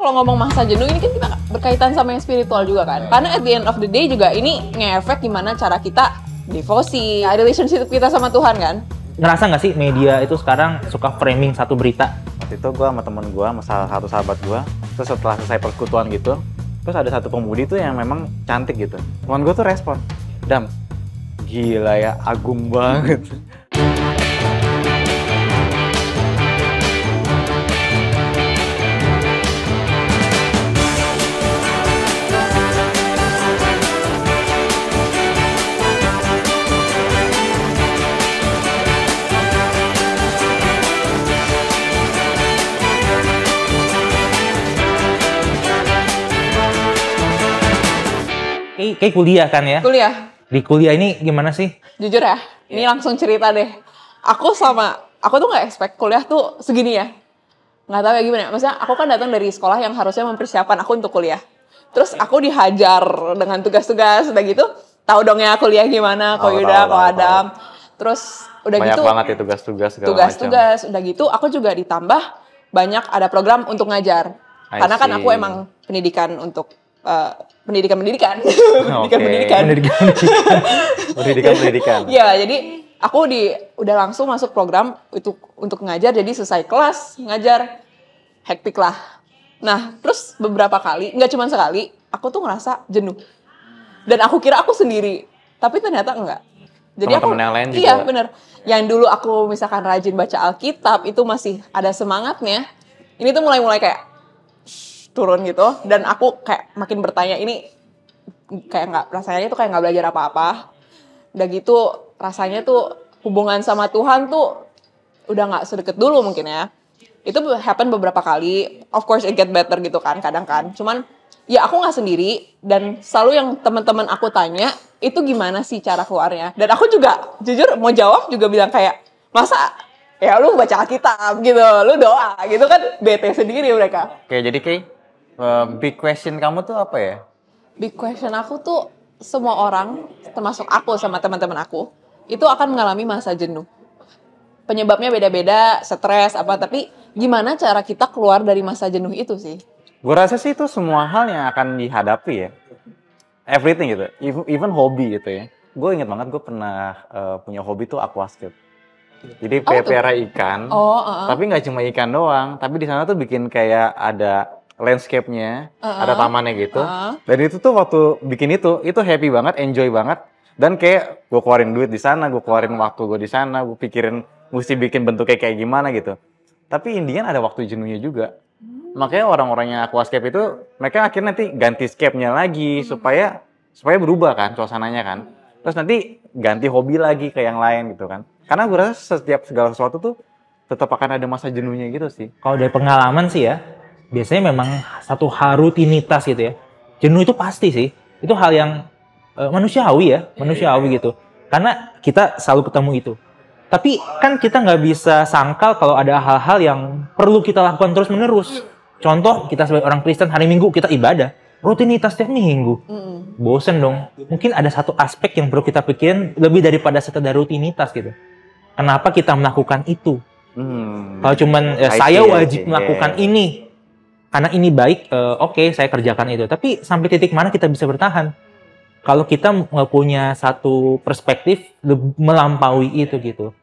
kalau ngomong masa jenuh ini kan kita berkaitan sama yang spiritual juga kan. Karena at the end of the day juga ini nge-efek gimana cara kita devosi, relationship kita sama Tuhan kan. Ngerasa nggak sih media itu sekarang suka framing satu berita? Waktu itu gue sama temen gue, sama salah satu sahabat gue, terus setelah selesai persekutuan gitu, terus ada satu pemudi tuh yang memang cantik gitu. Teman gue tuh respon, Dam, gila ya, agung banget. Kayak kuliah kan ya? Kuliah. Di kuliah ini gimana sih? Jujur ya, ini langsung cerita deh. Aku tuh nggak expect kuliah tuh segini ya. Nggak tahu ya gimana. Maksudnya aku kan datang dari sekolah yang harusnya mempersiapkan aku untuk kuliah. Terus aku dihajar dengan tugas-tugas, udah gitu. Tahu dong ya kuliah gimana, kok Yuda, kok Adam. Terus udah banyak gitu. Banyak banget ya tugas-tugas segala tugas-tugas, udah gitu aku juga ditambah banyak ada program untuk ngajar. Karena kan aku emang pendidikan untuk pendidikan. Ya, jadi aku udah langsung masuk program untuk ngajar, jadi selesai kelas ngajar hektik lah. Nah, terus beberapa kali, nggak cuma sekali, aku tuh ngerasa jenuh. Dan aku kira aku sendiri, tapi ternyata enggak. Jadi teman-teman yang lain juga. Iya, bener. Yang dulu aku misalkan rajin baca Alkitab, itu masih ada semangatnya. Ini tuh mulai kayak turun gitu, dan aku kayak makin bertanya, ini kayak rasanya tuh kayak nggak belajar apa-apa. Udah gitu rasanya tuh hubungan sama Tuhan tuh udah nggak sedekat dulu mungkin ya. Itu happen beberapa kali, of course it get better gitu kan kadang kan. Cuman ya aku nggak sendiri, dan selalu yang teman-teman aku tanya itu gimana sih cara keluarnya. Dan aku juga jujur mau jawab juga bilang kayak, masa ya lu baca Alkitab gitu, lu doa gitu kan, bete sendiri mereka. Oke, jadi big question kamu tuh apa ya? Big question aku tuh, semua orang, termasuk aku sama teman-teman aku, itu akan mengalami masa jenuh. Penyebabnya beda-beda, stres apa, tapi gimana cara kita keluar dari masa jenuh itu sih? Gue rasa sih itu semua hal yang akan dihadapi ya. Everything gitu, even hobi gitu ya. Gue inget banget gue pernah punya hobi tuh aquascape. Jadi pelihara ikan, tapi nggak cuma ikan doang, tapi di sana tuh bikin kayak ada landscape-nya, ada tamannya gitu. Dan itu tuh waktu bikin itu happy banget, enjoy banget. Dan kayak gue keluarin duit di sana, gue keluarin waktu gue di sana, gue pikirin mesti bikin bentuknya kayak gimana gitu. Tapi Indian ada waktu jenuhnya juga. Makanya orang-orang yang aquascape itu, mereka akhirnya nanti ganti scape-nya lagi supaya berubah kan suasananya kan. Terus nanti ganti hobi lagi ke yang lain gitu kan. Karena gue rasa setiap segala sesuatu tuh tetap akan ada masa jenuhnya gitu sih. Kalau dari pengalaman sih ya, biasanya memang satu hal rutinitas gitu ya. Jenuh itu pasti sih. Itu hal yang manusiawi gitu. Karena kita selalu ketemu itu. Tapi kan kita nggak bisa sangkal kalau ada hal-hal yang perlu kita lakukan terus-menerus. Contoh, kita sebagai orang Kristen hari Minggu kita ibadah. Rutinitas tiap minggu. Bosen dong. Mungkin ada satu aspek yang perlu kita pikirin lebih daripada sekedar rutinitas gitu. Kenapa kita melakukan itu? Kalau cuman saya wajib melakukan ini. Karena ini baik, oke, saya kerjakan itu. Tapi sampai titik mana kita bisa bertahan? Kalau kita punya satu perspektif melampaui itu gitu.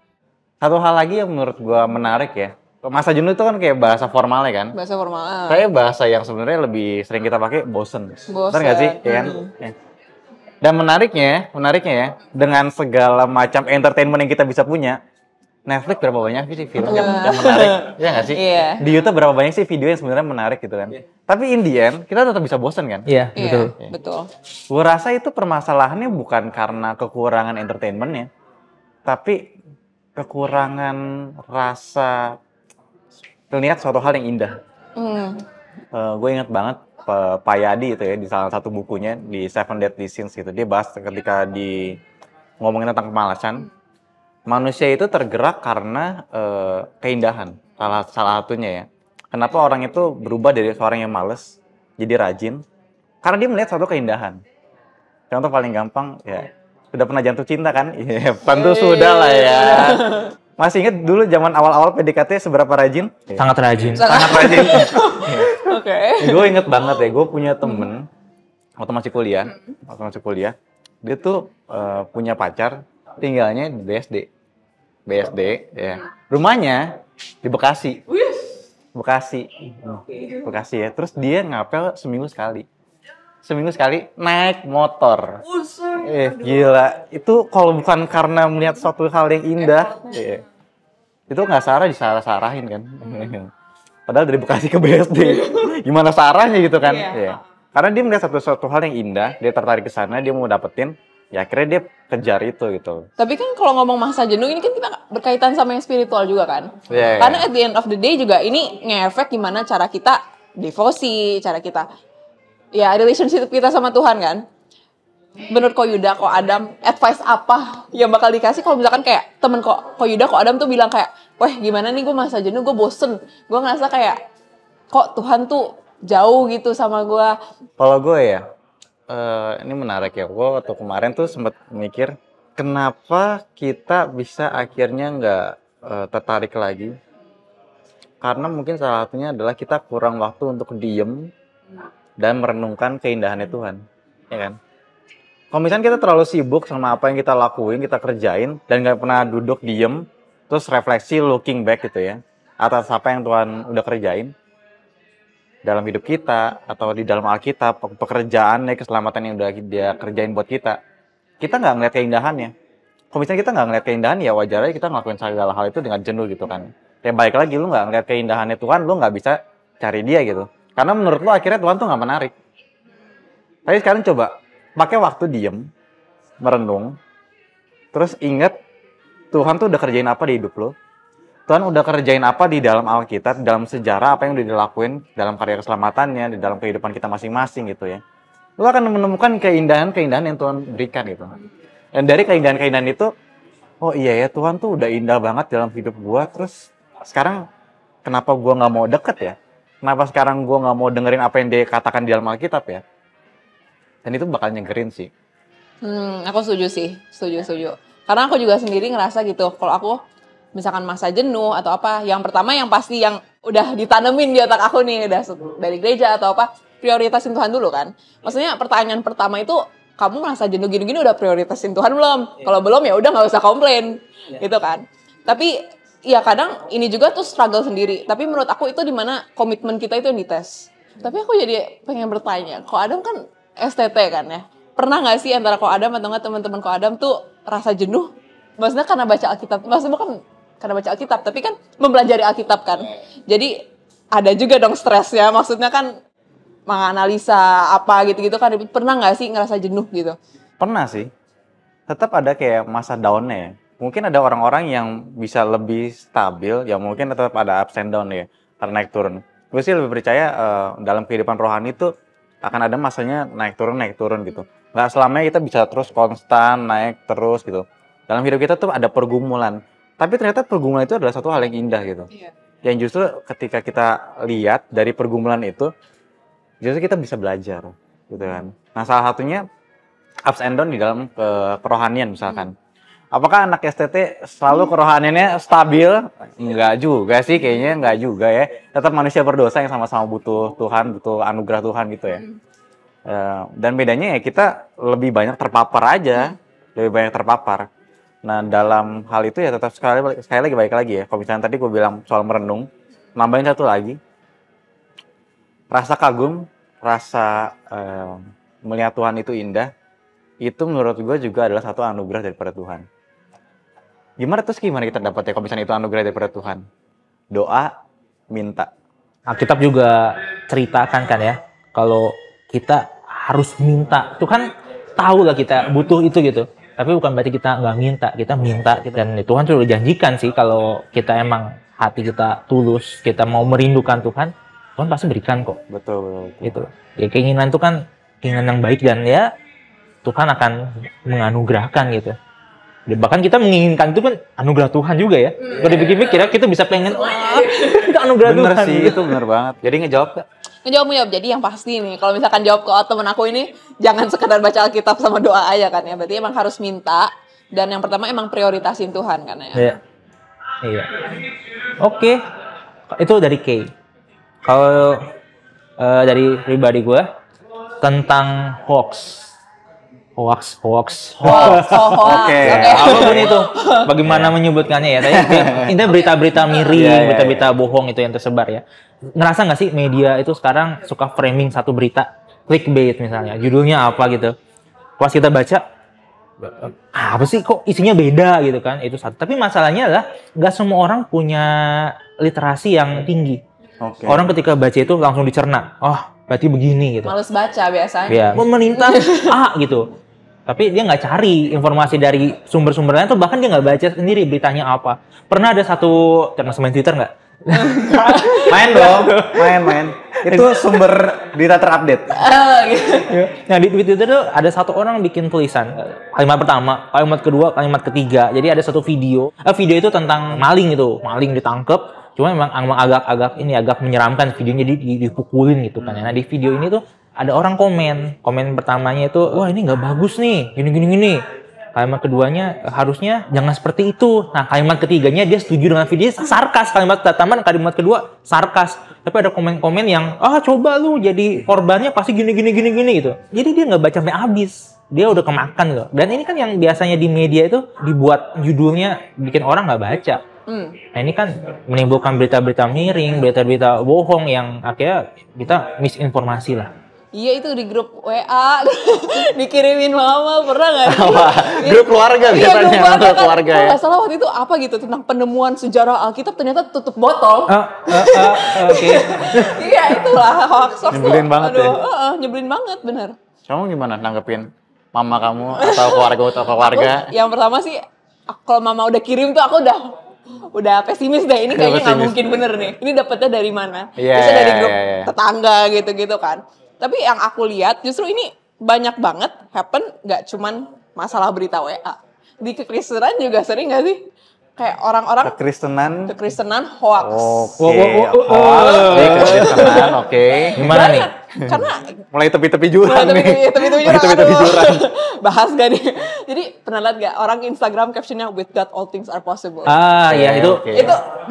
Satu hal lagi yang menurut gua menarik ya. Masa jenuh itu kan kayak bahasa formalnya kan? Bahasa formal. Kayak bahasa yang sebenarnya lebih sering kita pakai bosen. Benar nggak sih? Ya kan? Dan menariknya ya, dengan segala macam entertainment yang kita bisa punya, Netflix berapa banyak sih film yang menarik? Ya nggak sih? Di YouTube berapa banyak sih video yang sebenarnya menarik gitu kan? Tapi in the end, kita tetap bisa bosan kan? Iya, betul. Gue rasa itu permasalahannya bukan karena kekurangan entertainmentnya, tapi kekurangan rasa melihat suatu hal yang indah. Gue ingat banget Pak Yadi itu ya, di salah satu bukunya, di Seven Deadly Sins gitu, dia bahas ketika ngomongin tentang kemalasan. Manusia itu tergerak karena keindahan, salah satunya ya. Kenapa orang itu berubah dari seorang yang malas jadi rajin? Karena dia melihat suatu keindahan. Contoh paling gampang ya, sudah pernah jatuh cinta kan? Iya, tentu sudah lah ya. Masih ingat dulu zaman awal-awal PDKT seberapa rajin? Sangat rajin. Sangat rajin. Oke. Gue inget banget ya, gue punya temen waktu masih kuliah, dia tuh punya pacar, tinggalnya di BSD ya. Rumahnya di Bekasi. Bekasi ya. Terus dia ngapel seminggu sekali naik motor. Gila. Itu kalau bukan karena melihat suatu hal yang indah, itu nggak disalah-salahin kan. Padahal dari Bekasi ke BSD, gimana sarahnya gitu kan? Iya. Karena dia melihat suatu hal yang indah, dia tertarik ke sana, dia mau dapetin, ya akhirnya dia kejar itu gitu. Tapi kan kalau ngomong masa jenuh ini kan kita berkaitan sama yang spiritual juga kan? Yeah. Karena at the end of the day juga ini ngefek gimana cara kita devosi, cara kita ya relationship kita sama Tuhan kan? Menurut Ko Yuda, Ko Adam, advice apa yang bakal dikasih kalau misalkan kayak temen Ko Yuda, Ko Adam tuh bilang kayak, wah gimana nih gue masa jenuh, gue bosen, gue ngerasa kayak kok Tuhan tuh jauh gitu sama gue. Kalau gue ya, ini menarik ya, gue waktu kemarin tuh sempat mikir, kenapa kita bisa akhirnya nggak tertarik lagi? Karena mungkin salah satunya adalah kita kurang waktu untuk diem dan merenungkan keindahannya Tuhan, ya kan? Kalau misalnya kita terlalu sibuk sama apa yang kita lakuin, kita kerjain, dan nggak pernah duduk diem, terus refleksi, looking back gitu ya, atas apa yang Tuhan udah kerjain dalam hidup kita, atau di dalam Alkitab, pekerjaan, keselamatan yang udah dia kerjain buat kita nggak ngeliat keindahannya. Kalau misalnya kita nggak ngeliat keindahan, ya wajar aja kita ngelakuin segala hal itu dengan jenuh gitu kan. Ya baik lagi, lu nggak ngeliat keindahannya Tuhan, lu nggak bisa cari dia gitu. Karena menurut lu akhirnya Tuhan tuh nggak menarik. Tapi sekarang coba, pakai waktu diem, merenung, terus ingat Tuhan tuh udah kerjain apa di hidup lo. Tuhan udah kerjain apa di dalam Alkitab, dalam sejarah, apa yang udah dilakuin dalam karya keselamatannya, di dalam kehidupan kita masing-masing gitu ya. Lo akan menemukan keindahan-keindahan yang Tuhan berikan gitu. Dan dari keindahan-keindahan itu, oh iya ya Tuhan tuh udah indah banget dalam hidup gua, terus sekarang kenapa gua nggak mau deket ya? Kenapa sekarang gua nggak mau dengerin apa yang dia katakan di dalam Alkitab ya? Dan itu bakal nyegerin sih. Aku setuju sih, setuju. Karena aku juga sendiri ngerasa gitu, kalau aku misalkan masa jenuh atau apa, yang pertama yang pasti yang udah ditanemin di otak aku nih, udah dari gereja atau apa, prioritasin Tuhan dulu kan. Maksudnya pertanyaan pertama itu, kamu merasa jenuh gini-gini udah prioritasin Tuhan belum? Kalau belum ya udah nggak usah komplain, gitu kan. Tapi ya kadang ini juga tuh struggle sendiri. Tapi menurut aku itu dimana komitmen kita itu yang dites. Tapi aku jadi pengen bertanya, kok Adam kan STT kan ya? Pernah nggak sih antara Ko Adam atau nggak teman-teman Ko Adam tuh rasa jenuh? Maksudnya karena baca Alkitab, maksudnya bukan karena baca Alkitab, tapi kan mempelajari Alkitab kan. Jadi ada juga dong stres ya, maksudnya kan menganalisa apa gitu-gitu kan. Pernah nggak sih ngerasa jenuh gitu? Pernah sih. Tetap ada kayak masa down-nya ya. Mungkin ada orang-orang yang bisa lebih stabil, ya mungkin tetap ada ups and down ya, karena naik turun. Gue sih lebih percaya dalam kehidupan rohani itu akan ada masanya naik turun gitu. Nggak selamanya kita bisa terus konstan naik terus gitu. Dalam hidup kita tuh ada pergumulan. Tapi ternyata pergumulan itu adalah satu hal yang indah gitu. Iya. Yang justru ketika kita lihat dari pergumulan itu, justru kita bisa belajar gitu kan. Nah salah satunya ups and down di dalam kerohanian misalkan. Apakah anak STT selalu kerohaniannya stabil? Enggak juga sih, kayaknya enggak juga ya. Tetap manusia berdosa yang sama-sama butuh Tuhan, butuh anugerah Tuhan gitu ya. Dan bedanya ya kita lebih banyak terpapar aja, lebih banyak terpapar. Nah dalam hal itu ya tetap sekali lagi baik lagi ya. Kalau misalnya tadi gue bilang soal merenung, nambahin satu lagi. Rasa kagum, rasa melihat Tuhan itu indah, itu menurut gue juga adalah satu anugerah daripada Tuhan. Gimana kita dapat ya kalau misalnya itu anugerah daripada Tuhan? Doa, minta. Alkitab juga ceritakan kan ya, kalau kita harus minta. Tuhan tahu lah kita butuh itu gitu. Tapi bukan berarti kita nggak minta, kita minta. Dan Tuhan sudah janjikan sih kalau kita emang hati kita tulus, kita mau merindukan Tuhan, Tuhan pasti berikan kok. Betul. Gitu. Ya keinginan itu kan keinginan yang baik dan ya Tuhan akan menganugerahkan gitu. Bahkan kita menginginkan itu kan anugerah Tuhan juga ya. Kalau dipikir-pikir kita bisa pengen itu anugerah bener Tuhan. Sih, itu bener banget. Jadi ngejawab gak? Ngejawab. Jadi yang pasti nih, kalau misalkan jawab ke temen aku ini, jangan sekedar baca Alkitab sama doa aja kan ya. Berarti emang harus minta. Dan yang pertama emang prioritasin Tuhan kan ya. Iya. Oke. Itu dari Kay. Kalau dari pribadi gue tentang hoax. Hoax. Oke. Apapun itu, bagaimana menyebutkannya ya. Tapi intinya berita-berita miring, berita-berita bohong itu yang tersebar ya. Ngerasa nggak sih media itu sekarang suka framing satu berita, clickbait misalnya, judulnya apa gitu. Pas kita baca, apa sih kok isinya beda gitu kan, itu satu. Tapi masalahnya adalah nggak semua orang punya literasi yang tinggi. Orang ketika baca itu langsung dicerna, oh berarti begini gitu. Males baca biasanya. Ya, pemerintah A gitu. Tapi dia nggak cari informasi dari sumber-sumber lain, atau bahkan dia nggak baca sendiri beritanya apa. Pernah ada satu, termasuk main Twitter nggak? Main dong, main. Itu sumber berita terupdate. Gitu. Nah di Twitter itu ada satu orang bikin tulisan, kalimat pertama, kalimat kedua, kalimat ketiga. Jadi ada satu video, video itu tentang maling ditangkep. Cuma memang agak menyeramkan videonya, dipukulin gitu kan. Nah di video ini tuh ada orang komen pertamanya itu, wah ini nggak bagus nih, gini. Kalimat keduanya harusnya jangan seperti itu. Nah kalimat ketiganya dia setuju dengan video, sarkas. Kalimat pertama dan kalimat kedua sarkas. Tapi ada komen-komen yang, coba lu jadi korbannya pasti gini gitu. Jadi dia nggak baca sampai habis. Dia udah kemakan loh. Dan ini kan yang biasanya di media itu dibuat judulnya bikin orang nggak baca. Nah ini kan menimbulkan berita-berita miring, berita-berita bohong yang akhirnya kita misinformasi lah. Iya itu di grup WA dikirimin mama, pernah nggak? Grup keluarga biasanya, grup keluarga ya. Nggak salah waktu itu apa gitu tentang penemuan sejarah Alkitab ternyata tutup botol. Oke. Iya itulah hoax. Nyebelin banget ya. Nyebelin banget bener. Kamu gimana nanggepin mama kamu atau keluarga? Yang pertama sih kalau mama udah kirim tuh aku udah pesimis deh, ini kayaknya nggak mungkin bener nih. Ini dapetnya dari mana? Bisa dari grup tetangga gitu kan. Tapi yang aku lihat justru ini banyak banget happen, nggak cuman masalah berita WA. Di kekristenan juga sering nggak sih? Kayak orang-orang kekristenan hoax. Kekristenan, oke. Gimana nih? Karena mulai tepi-tepi jurang nih. Tepi-tepi jurang. Bahas gak nih? Jadi pernah lihat gak orang Instagram captionnya "With God all things are possible"? Ya itu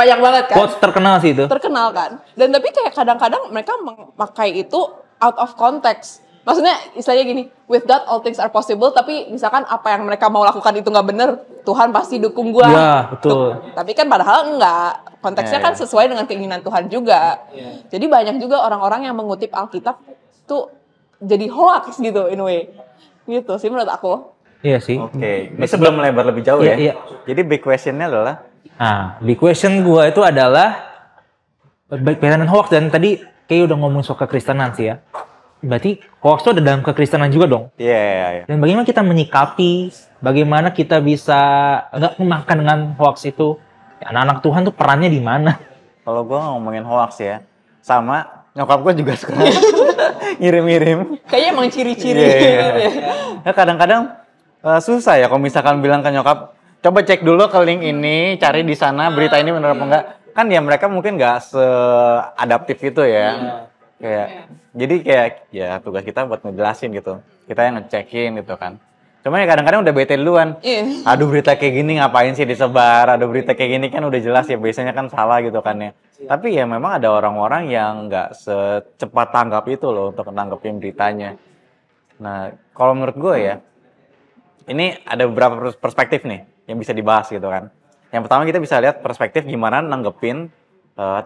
banyak banget kan? quotes terkenal sih itu. Terkenal kan? Dan tapi kayak kadang-kadang mereka memakai itu out of context. Maksudnya istilahnya gini, with God all things are possible, tapi misalkan apa yang mereka mau lakukan itu nggak bener, Tuhan pasti dukung gua. Iya, betul. Tapi kan padahal enggak. Konteksnya kan sesuai dengan keinginan Tuhan juga. Jadi banyak juga orang-orang yang mengutip Alkitab tuh jadi hoax gitu in a way. Gitu sih menurut aku. Iya sih. Oke. Ini sebelum melebar lebih jauh ya. Iya. Jadi big question-nya adalah, big question gua itu adalah baik dan hoax, dan tadi kayak udah ngomong soal kekristenan sih ya. Berarti hoax itu ada dalam kekristenan juga dong. Iya. Dan bagaimana kita menyikapi, bagaimana kita bisa nggak memakan dengan hoax itu? Anak-anak Tuhan tuh perannya di mana? Kalau gue ngomongin hoax ya, sama nyokap gue juga suka ngirim-ngirim. Kayaknya emang ciri-ciri. Ya kadang-kadang susah ya kalau misalkan bilang ke nyokap, coba cek dulu ke link ini, cari di sana berita ini benar apa enggak. Kan ya mereka mungkin nggak seadaptif itu ya. Jadi ya tugas kita buat ngejelasin gitu. Kita yang ngecekin gitu kan. Cuma ya kadang-kadang udah bete duluan. Aduh berita kayak gini ngapain sih disebar? Aduh berita kayak gini kan udah jelas ya biasanya kan salah gitu kan ya. Tapi ya memang ada orang-orang yang nggak secepat tanggap itu loh untuk nanggepin beritanya. Nah kalau menurut gue ya, ini ada beberapa perspektif nih yang bisa dibahas gitu kan. Yang pertama kita bisa lihat perspektif gimana nanggepin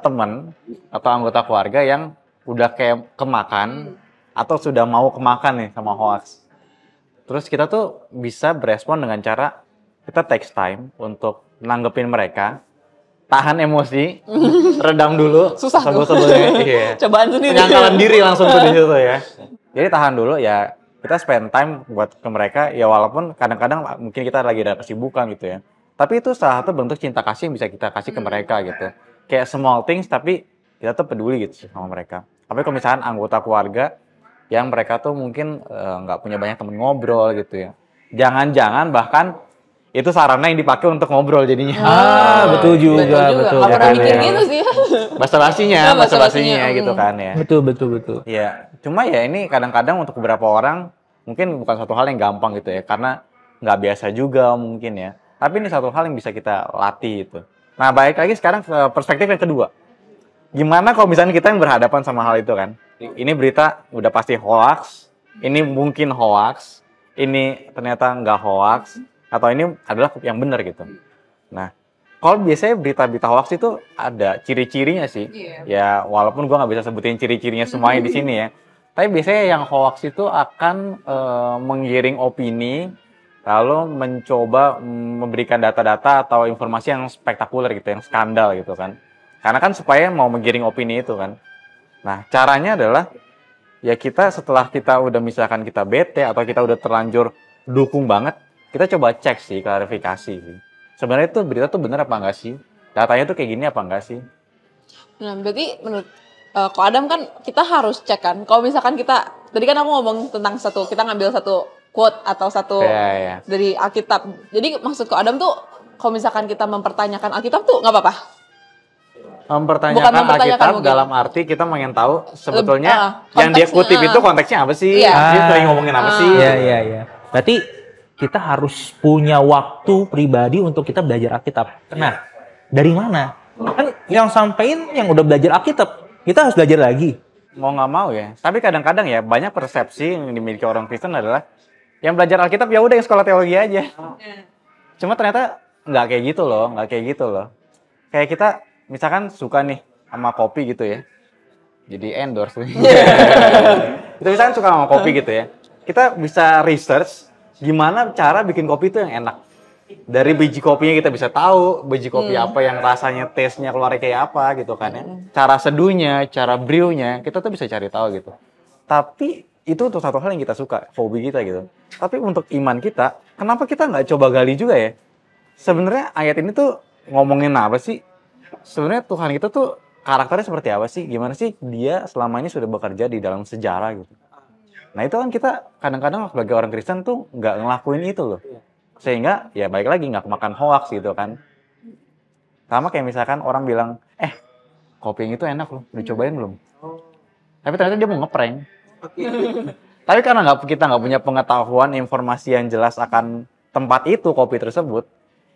teman atau anggota keluarga yang udah kayak kemakan atau sudah mau kemakan nih sama hoax. Terus kita tuh bisa berespon dengan cara kita takes time untuk nanggepin mereka, tahan emosi, redam dulu. Susah tuh. Iya. Cobaan sendiri. Penyangkalan diri langsung tuh di situ ya. Jadi tahan dulu ya, kita spend time buat ke mereka ya, walaupun kadang-kadang mungkin kita lagi ada kesibukan gitu ya. Tapi itu salah satu bentuk cinta kasih yang bisa kita kasih ke mereka gitu. Kayak small things tapi kita tuh peduli gitu sama mereka. Tapi kalau misalkan anggota keluarga yang mereka tuh mungkin nggak punya banyak temen ngobrol gitu ya. Jangan-jangan bahkan itu sarana yang dipakai untuk ngobrol jadinya. Betul juga. Nggak pernah mikir gitu sih. Basa-basinya gitu kan ya. Betul. Ya, cuma ya ini kadang-kadang untuk beberapa orang mungkin bukan suatu hal yang gampang gitu ya, karena nggak biasa juga mungkin ya. Tapi ini satu hal yang bisa kita latih itu. Nah, balik lagi sekarang ke perspektif yang kedua. Gimana kalau misalnya kita yang berhadapan sama hal itu kan? Ini berita udah pasti hoax, ini mungkin hoax, ini ternyata nggak hoax, atau ini adalah yang benar gitu. Nah, kalau biasanya berita-berita hoax itu ada ciri-cirinya sih. Ya, walaupun gua nggak bisa sebutin ciri-cirinya semuanya di sini ya. Tapi biasanya yang hoax itu akan menggiring opini, lalu mencoba memberikan data-data atau informasi yang spektakuler gitu, yang skandal gitu kan. Karena kan supaya mau menggiring opini itu kan. Nah, caranya adalah ya kita setelah kita udah misalkan kita bete atau kita udah terlanjur dukung banget, kita coba cek sih, klarifikasi sih. Sebenarnya itu berita tuh bener apa enggak sih? Datanya tuh kayak gini apa enggak sih? Nah, berarti menurut Ko Adam kan kita harus cek kan. Kalau misalkan kita, tadi kan aku ngomong tentang kita ngambil satu quote atau satu dari Alkitab. Jadi maksud Ko Adam tuh, kalau misalkan kita mempertanyakan Alkitab tuh nggak apa-apa? Mempertanyakan Alkitab dalam arti kita pengen tahu sebetulnya yang dia kutip itu konteksnya apa sih? Dia sering ngomongin apa sih? Iya. Berarti kita harus punya waktu pribadi untuk kita belajar Alkitab. Nah, dari mana? Kan yang sampein yang udah belajar Alkitab, kita harus belajar lagi. Mau nggak mau ya. Tapi kadang-kadang ya banyak persepsi yang dimiliki orang Kristen adalah yang belajar Alkitab ya udah yang sekolah teologi aja. Cuma ternyata nggak kayak gitu loh. Kayak kita misalkan suka nih sama kopi gitu ya. Jadi endorse. Kita misalkan suka sama kopi gitu ya. Kita bisa research gimana cara bikin kopi itu yang enak. Dari biji kopinya kita bisa tahu biji kopi apa yang rasanya, taste-nya keluarnya kayak apa gitu kan ya. Cara seduhnya, cara brew-nya, kita tuh bisa cari tahu gitu. Tapi itu untuk satu hal yang kita suka, hobi kita gitu. Tapi untuk iman kita, kenapa kita nggak coba gali juga ya? Sebenarnya ayat ini tuh ngomongin apa sih? Sebenarnya Tuhan kita tuh karakternya seperti apa sih? Gimana sih dia selama ini sudah bekerja di dalam sejarah gitu. Nah itu kan kita kadang-kadang sebagai orang Kristen tuh nggak ngelakuin itu loh. Sehingga ya balik lagi nggak kemakan hoax gitu kan. Sama kayak misalkan orang bilang, kopi yang itu enak loh, udah cobain belum? Tapi ternyata dia mau ngeprank. Tapi karena kita nggak punya pengetahuan, informasi yang jelas akan tempat itu, kopi tersebut,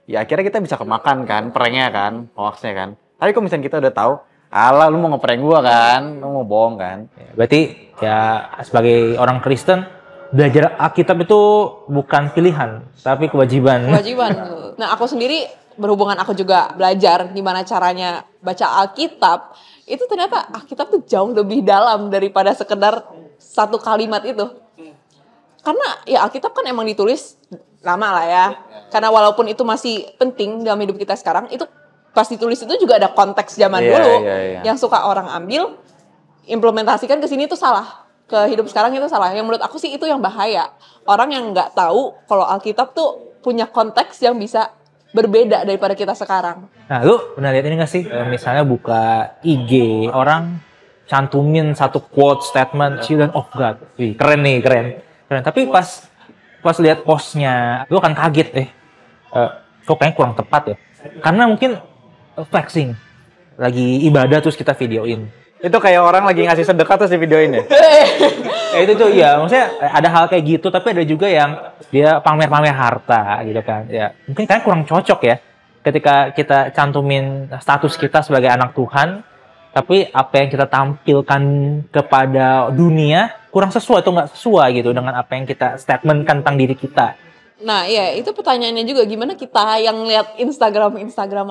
ya akhirnya kita bisa kemakan kan, pranknya kan, hoaxnya kan. Tapi kalau misalnya kita udah tahu, alah lu mau ngeprank gua kan, lu mau bohong kan. Berarti ya sebagai orang Kristen, belajar Alkitab itu bukan pilihan, tapi kewajiban. Nah, aku sendiri berhubungan aku juga belajar gimana caranya baca Alkitab, itu ternyata Alkitab tuh jauh lebih dalam daripada sekedar satu kalimat itu. Karena ya Alkitab kan emang ditulis lama lah ya. Karena walaupun itu masih penting dalam hidup kita sekarang, itu pas ditulis itu juga ada konteks zaman dulu. Yang suka orang ambil, implementasikan ke sini itu salah. Ke hidup sekarang itu salah. Yang menurut aku sih itu yang bahaya. Orang yang nggak tahu kalau Alkitab tuh punya konteks yang bisa berbeda daripada kita sekarang. Nah, lu pernah lihat ini nggak sih? Misalnya buka IG, orang cantumin satu quote statement, Children of God. Wih, keren nih, keren. Tapi pas lihat postnya, lu akan kaget kok kayaknya kurang tepat ya. Karena mungkin flexing. Lagi ibadah terus kita videoin. Itu kayak orang lagi ngasih sedekah terus di videoin ya? Itu tuh ya, maksudnya ada hal kayak gitu, tapi ada juga yang dia pamer-pamer harta gitu kan. Ya, mungkin kalian kurang cocok ya ketika kita cantumin status kita sebagai anak Tuhan, tapi apa yang kita tampilkan kepada dunia kurang sesuai atau nggak sesuai gitu dengan apa yang kita statementkan tentang diri kita. Nah, iya, itu pertanyaannya juga, gimana kita yang lihat Instagram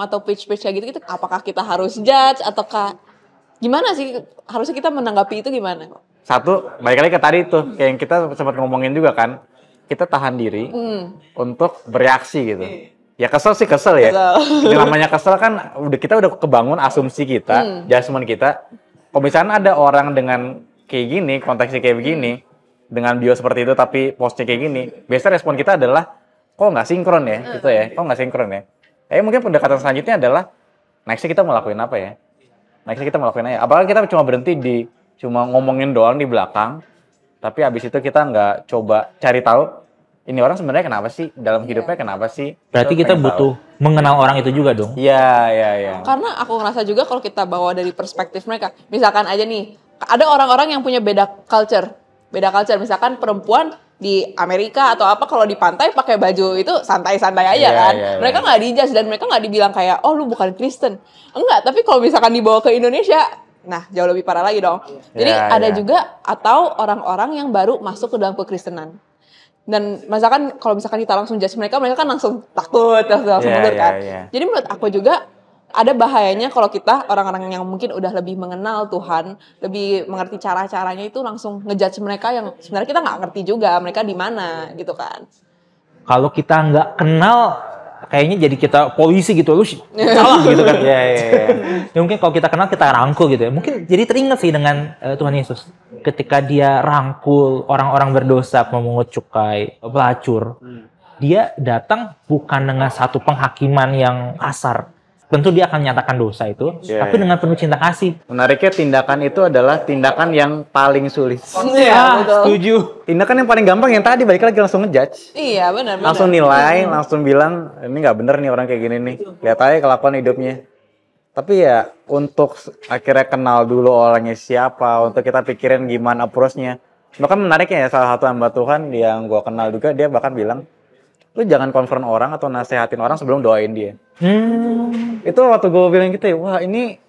atau page-page kayak gitu, apakah kita harus judge ataukah gimana sih, harusnya kita menanggapi itu gimana? Satu, balik lagi ke tadi tuh, kayak yang kita sempat ngomongin juga kan, kita tahan diri untuk bereaksi gitu. Ya kesel ya. Yang namanya kesel kan, kita udah kebangun asumsi kita, judgement kita. Kalau misalnya ada orang dengan kayak gini, konteksnya kayak begini, dengan bio seperti itu tapi postnya kayak gini, biasa respon kita adalah, kok nggak sinkron ya, gitu ya, kok nggak sinkron ya. Mungkin pendekatan selanjutnya adalah, nextnya kita mau lakuin apa ya? Apakah kita cuma berhenti di cuma ngomongin doang di belakang, tapi abis itu kita nggak coba cari tahu ini orang sebenarnya kenapa sih, dalam hidupnya kenapa sih? Berarti kita butuh mengenal orang itu juga dong. Iya. Karena aku ngerasa juga kalau kita bawa dari perspektif mereka, misalkan aja nih, ada orang-orang yang punya beda culture, misalkan perempuan di Amerika atau apa, kalau di pantai pakai baju itu santai-santai aja kan. Mereka nggak dijudge dan mereka nggak dibilang kayak, oh lu bukan Kristen. Enggak, tapi kalau misalkan dibawa ke Indonesia, Nah, jauh lebih parah lagi dong. Jadi ada juga atau orang-orang yang baru masuk ke dalam kekristenan. Dan misalkan kalau misalkan kita langsung judge mereka kan langsung takut, langsung mundur kan. Jadi menurut aku juga ada bahayanya kalau kita orang-orang yang mungkin udah lebih mengenal Tuhan, lebih mengerti cara-caranya itu langsung ngejudge mereka yang sebenarnya kita nggak ngerti juga mereka di mana gitu kan. Kalau kita nggak kenal, kayaknya jadi kita polisi gitu, lu salah gitu kan. Ya mungkin kalau kita kenal kita rangkul gitu ya. Mungkin jadi teringat sih dengan Tuhan Yesus ketika dia rangkul orang-orang berdosa, pemungut cukai, pelacur. Dia datang bukan dengan satu penghakiman yang kasar. Tentu dia akan menyatakan dosa itu, tapi dengan penuh cinta kasih. Menariknya tindakan itu adalah tindakan yang paling sulit. Setuju. Tindakan yang paling gampang yang tadi balik lagi langsung ngejudge. Iya benar. Langsung nilai, langsung bilang ini nggak bener nih orang kayak gini nih. Lihat aja kelakuan hidupnya. Tapi ya untuk akhirnya kenal dulu orangnya siapa, untuk kita pikirin gimana approach-nya. Bahkan menariknya ya salah satu hamba Tuhan yang gue kenal juga dia bahkan bilang, lu jangan konfront orang atau nasehatin orang sebelum doain dia. Itu waktu gue bilang gitu ya, wah ini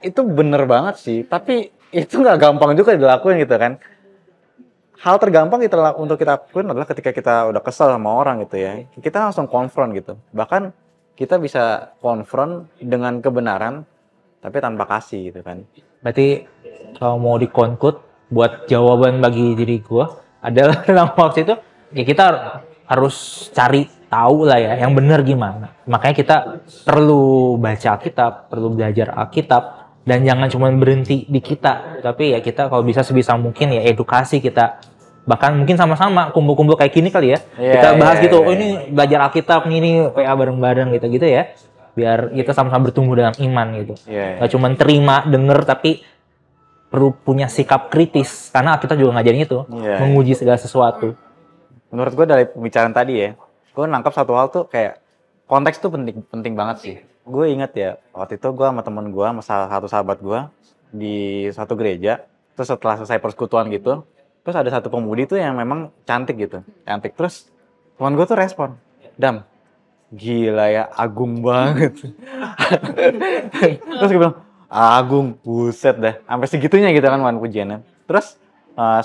itu bener banget sih. Tapi itu nggak gampang juga dilakuin gitu kan. Hal tergampang untuk kita lakuin adalah ketika kita udah kesel sama orang gitu ya. Kita langsung konfront gitu. Bahkan kita bisa konfront dengan kebenaran, tapi tanpa kasih gitu kan. Berarti kalau mau di-conclude buat jawaban bagi diri gue adalah dalam waktu itu, ya kita harus cari tahu lah ya yang benar gimana. Makanya kita perlu baca Alkitab, perlu belajar Alkitab, dan jangan cuma berhenti di kita, tapi ya kita kalau bisa sebisa mungkin ya edukasi kita. Bahkan mungkin sama-sama kumpul-kumpul kayak gini kali ya. Kita bahas gitu, oh ini belajar Alkitab ini PA bareng-bareng gitu ya. Biar kita sama-sama bertumbuh dalam iman gitu. Gak cuma terima, denger, tapi perlu punya sikap kritis. Karena Alkitab juga ngajarin itu, menguji segala sesuatu. Menurut gue dari pembicaraan tadi ya, gue nangkap satu hal tuh kayak konteks tuh penting banget sih. Gue inget ya, waktu itu gue sama temen gue, sama salah satu sahabat gue di satu gereja. Terus setelah selesai persekutuan gitu, terus ada satu pemudi tuh yang memang cantik gitu. Cantik, terus teman gue tuh respon, Dam, gila ya, agung banget. Terus gue bilang, agung, buset dah. Sampai segitunya gitu kan pujiannya. Terus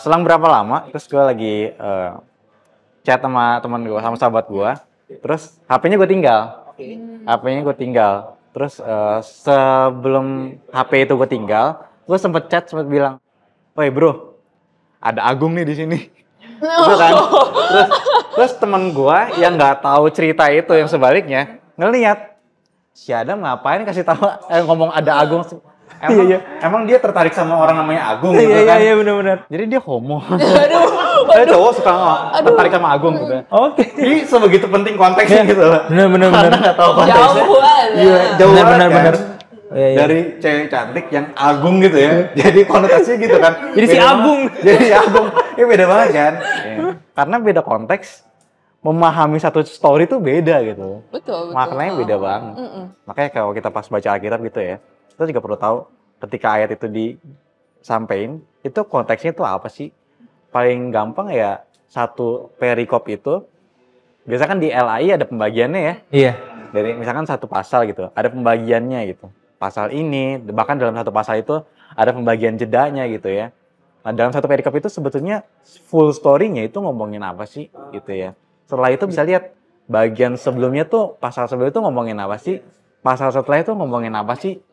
selang berapa lama, terus gue lagi chat sama teman gue, sama sahabat gue, terus HP-nya gue tinggal. Terus sebelum HP itu gue tinggal, gue sempet bilang, woi bro, ada Agung nih di sini. Gitu kan? Terus teman gue yang nggak tahu cerita itu yang sebaliknya ngeliat si Adam ngapain kasih tahu ngomong ada Agung. Emang dia tertarik sama orang namanya Agung gitu kan? Iya benar-benar. Jadi dia homo. Saya cowok suka tertarik sama Agung gitu. Oke. Jadi sebegitu penting konteksnya gitu loh. Benar. Karena nggak tahu konteksnya. Jauh banget kan. Dari cewek cantik yang Agung gitu ya. Jadi konotasinya gitu kan. Jadi si Agung. Jadi Agung. Ini beda banget kan. Karena beda konteks. Memahami satu story tuh beda gitu. Betul. Maknanya beda banget. Makanya kalau kita pas baca Alkitab gitu ya, kita juga perlu tahu ketika ayat itu disampaikan, itu konteksnya itu apa sih? Paling gampang ya satu perikop itu, biasanya kan di LAI ada pembagiannya ya. Iya. Dari misalkan satu pasal gitu, ada pembagiannya gitu. Pasal ini, bahkan dalam satu pasal itu ada pembagian jedanya gitu ya. Nah dalam satu perikop itu sebetulnya full story-nya itu ngomongin apa sih gitu ya. Setelah itu bisa lihat bagian sebelumnya tuh, pasal sebelumnya tuh ngomongin apa sih, pasal setelah itu ngomongin apa sih.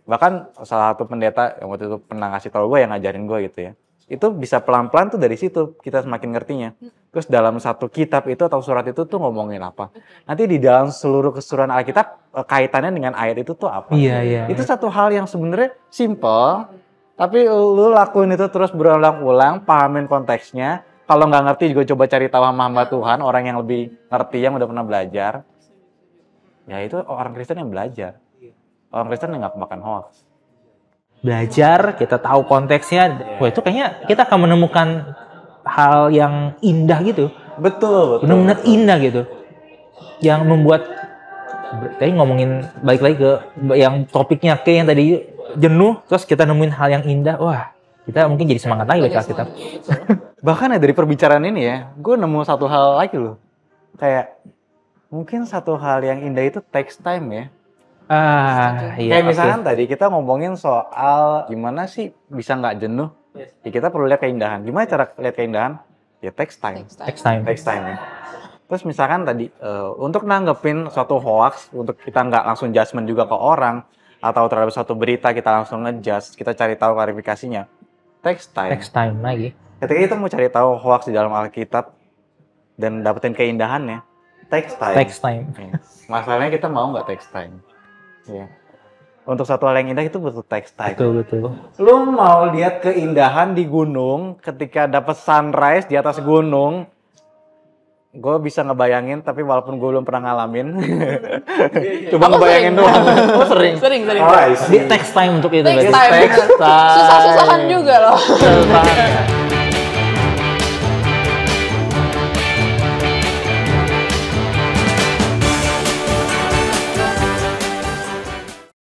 Bahkan salah satu pendeta yang waktu itu pernah ngasih tau gue, yang ngajarin gue gitu ya, itu bisa pelan-pelan tuh dari situ kita semakin ngertinya. Terus dalam satu kitab itu atau surat itu tuh ngomongin apa. Nanti di dalam seluruh keseluruhan Alkitab kaitannya dengan ayat itu tuh apa. Iya. Itu satu hal yang sebenarnya simple, tapi lu lakuin itu terus berulang-ulang, pahamin konteksnya. Kalau nggak ngerti juga coba cari tahu sama hamba Tuhan, orang yang lebih ngerti, yang udah pernah belajar. Ya itu orang Kristen yang belajar. Orang Kristen yang nggak makan hoax. Belajar, kita tahu konteksnya. Wah itu kayaknya kita akan menemukan hal yang indah gitu. Betul. Benar-benar indah gitu. Yang membuat, tadi ngomongin balik lagi ke yang topiknya kayak yang tadi jenuh, terus kita nemuin hal yang indah. Wah kita mungkin jadi semangat lagi baca Alkitab. Bahkan ya dari perbicaraan ini ya, gue nemu satu hal lagi loh. Kayak mungkin satu hal yang indah itu takes time ya. Iya. Kayak misalkan tadi kita ngomongin soal gimana sih bisa nggak jenuh. Ya kita perlu lihat keindahan. Gimana cara lihat keindahan? Ya takes time. Next time. Takes time ya. Terus misalkan tadi untuk nanggepin suatu hoax, untuk kita nggak langsung judgement juga ke orang atau terhadap suatu berita kita langsung ngejudge, kita cari tahu klarifikasinya. Takes time. Next time lagi. Ketika kita mau cari tahu hoax di dalam Alkitab dan dapetin keindahannya, takes time. Takes time. Ya. Masalahnya kita mau nggak takes time. Ya. Untuk satu hal yang indah itu butuh takes time. Betul. Lu mau lihat keindahan di gunung ketika dapat sunrise di atas gunung, gue bisa ngebayangin tapi walaupun gue belum pernah ngalamin. Coba Aku ngebayangin sering. doang. Oh sering? Sering. Oh, I see. Dia takes time untuk itu. Takes berarti. time. Takes time. Susah-susahan juga loh. Betul banget.